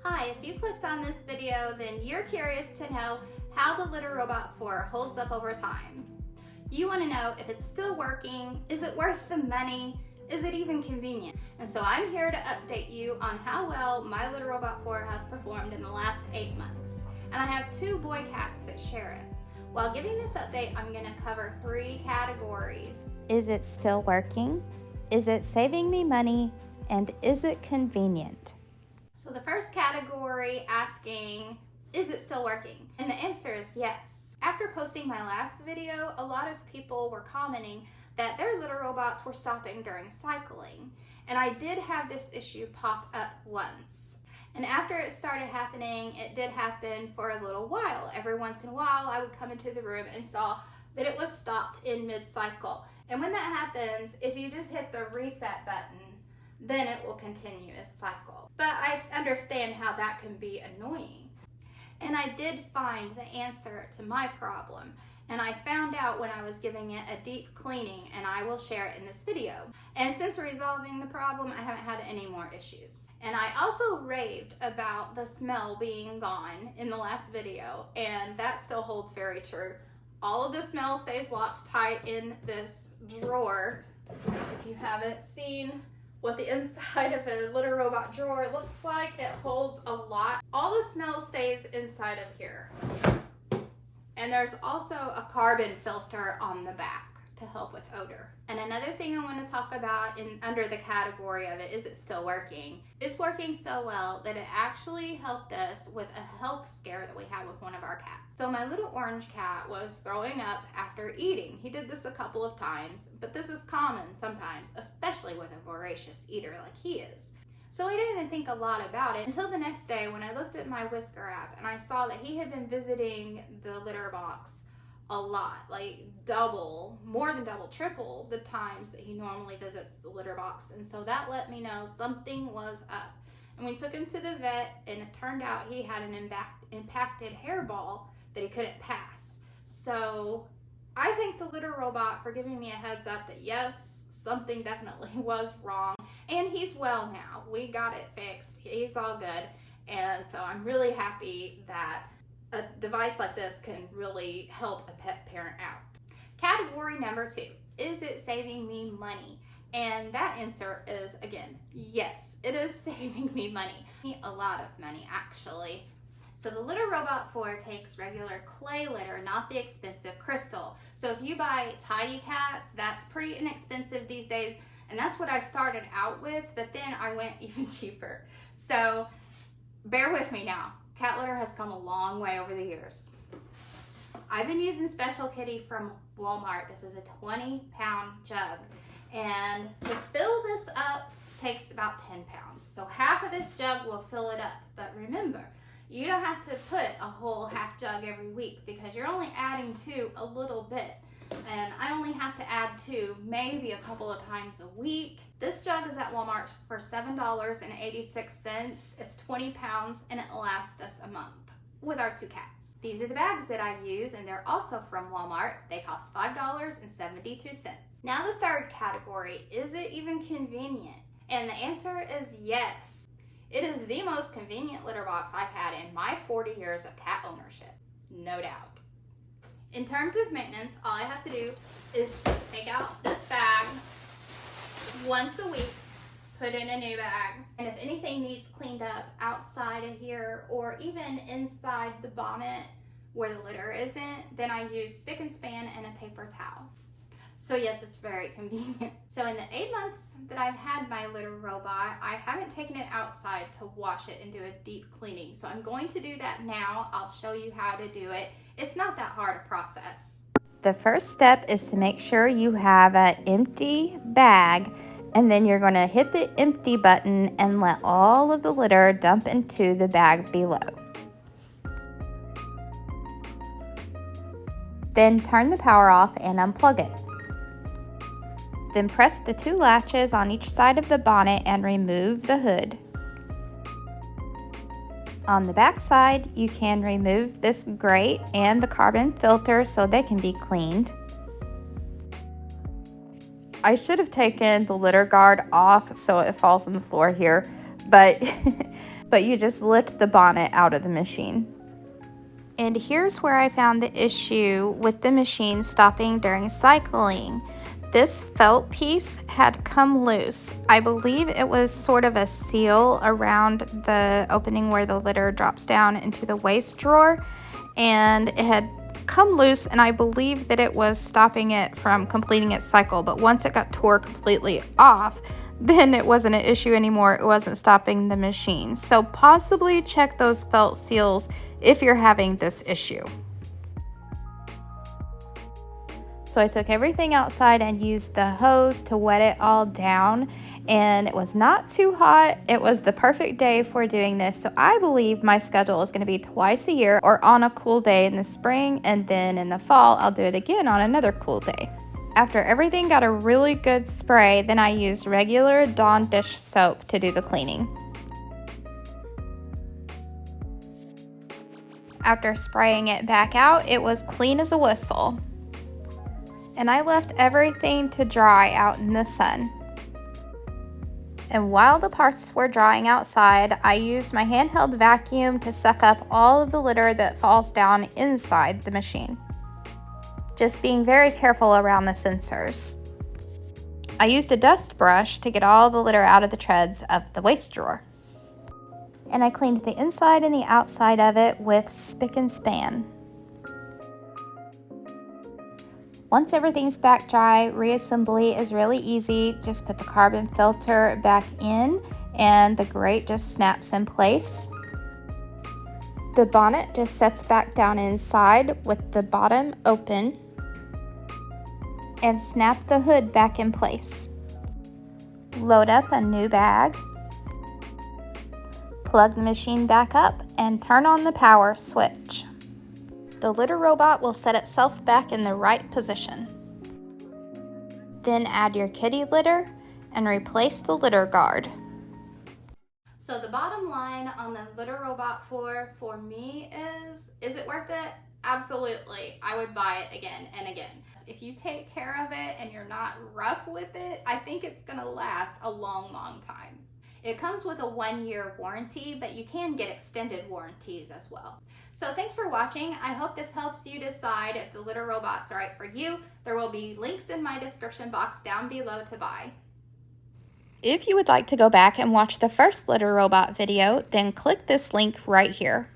Hi, if you clicked on this video, then you're curious to know how the Litter Robot 4 holds up over time. You want to know if it's still working, is it worth the money, is it even convenient? And so I'm here to update you on how well my Litter Robot 4 has performed in the last 8 months. And I have 2 boy cats that share it. While giving this update, I'm going to cover 3 categories. Is it still working? Is it saving me money? And is it convenient? So the first category asking, is it still working? And the answer is yes. After posting my last video, a lot of people were commenting that their litter robots were stopping during cycling. And I did have this issue pop up once. And after it started happening, it did happen for a little while. Every once in a while, I would come into the room and saw that it was stopped in mid-cycle. And when that happens, if you just hit the reset button, then it will continue its cycle. But I understand how that can be annoying. And I did find the answer to my problem. And I found out when I was giving it a deep cleaning, and I will share it in this video. And since resolving the problem, I haven't had any more issues. And I also raved about the smell being gone in the last video, and that still holds very true. All of the smell stays locked tight in this drawer. If you haven't seen what the inside of a litter robot drawer looks like, it holds a lot. All the smell stays inside of here. And there's also a carbon filter on the back to help with odor. And another thing I want to talk about under the category of it, is it still working? It's working so well that it actually helped us with a health scare that we had with one of our cats. So my little orange cat was throwing up after eating. He did this a couple of times, but this is common sometimes, especially with a voracious eater like he is. So I didn't think a lot about it until the next day when I looked at my Whisker app and I saw that he had been visiting the litter box a lot, like double, more than double, triple the times that he normally visits the litter box. And so that let me know something was up. And we took him to the vet, and it turned out he had an impacted hairball that he couldn't pass. So I thank the litter robot for giving me a heads up that yes, something definitely was wrong. And he's well now. We got it fixed. He's all good. And so I'm really happy that a device like this can really help a pet parent out. Category number 2, is it saving me money? And that answer is, again, yes, it is saving me money. A lot of money, actually. So the Litter Robot 4 takes regular clay litter, not the expensive crystal. So if you buy Tidy Cats, that's pretty inexpensive these days. And that's what I started out with, but then I went even cheaper. So bear with me now. Cat litter has come a long way over the years. I've been using Special Kitty from Walmart. This is a 20-pound jug. And to fill this up takes about 10 pounds. So half of this jug will fill it up. But remember, you don't have to put a whole half jug every week because you're only adding to a little bit. And I only have to add to maybe a couple of times a week. This jug is at Walmart for $7.86. It's 20 pounds and it lasts us a month with our 2 cats. These are the bags that I use, and they're also from Walmart. They cost $5.72. Now the third category, is it even convenient? And the answer is yes. It is the most convenient litter box I've had in my 40 years of cat ownership, no doubt. In terms of maintenance, all I have to do is take out this bag once a week, put in a new bag, and if anything needs cleaned up outside of here or even inside the bonnet where the litter isn't, then I use spick and span and a paper towel. So yes, it's very convenient. So in the 8 months that I've had my litter robot, I haven't taken it outside to wash it and do a deep cleaning. So I'm going to do that now. I'll show you how to do it. It's not that hard a process. The first step is to make sure you have an empty bag, and then you're going to hit the empty button and let all of the litter dump into the bag below. Then turn the power off and unplug it. Then press the 2 latches on each side of the bonnet and remove the hood. On the back side, you can remove this grate and the carbon filter so they can be cleaned. I should have taken the litter guard off so it falls on the floor here, but but you just lift the bonnet out of the machine. And here's where I found the issue with the machine stopping during cycling. This felt piece had come loose. I believe it was sort of a seal around the opening where the litter drops down into the waste drawer, and it had come loose, and I believe that it was stopping it from completing its cycle. But once it got tore completely off, then it wasn't an issue anymore. It wasn't stopping the machine. So possibly check those felt seals if you're having this issue. So I took everything outside and used the hose to wet it all down, and it was not too hot. It was the perfect day for doing this. So I believe my schedule is going to be twice a year, or on a cool day in the spring, and then in the fall I'll do it again on another cool day. After everything got a really good spray, then I used regular Dawn dish soap to do the cleaning. After spraying it back out, it was clean as a whistle. And I left everything to dry out in the sun. And while the parts were drying outside, I used my handheld vacuum to suck up all of the litter that falls down inside the machine. Just being very careful around the sensors. I used a dust brush to get all the litter out of the treads of the waste drawer. And I cleaned the inside and the outside of it with Spick and Span. Once everything's back dry, reassembly is really easy. Just put the carbon filter back in and the grate just snaps in place. The bonnet just sets back down inside with the bottom open, and snap the hood back in place. Load up a new bag, plug the machine back up, and turn on the power switch. The litter robot will set itself back in the right position. Then add your kitty litter and replace the litter guard. So the bottom line on the litter robot floor for me is it worth it? Absolutely. I would buy it again and again. If you take care of it and you're not rough with it, I think it's gonna last a long, long time. It comes with a 1-year warranty, but you can get extended warranties as well. So thanks for watching. I hope this helps you decide if the litter robot's right for you. There will be links in my description box down below to buy. If you would like to go back and watch the first litter robot video, then click this link right here.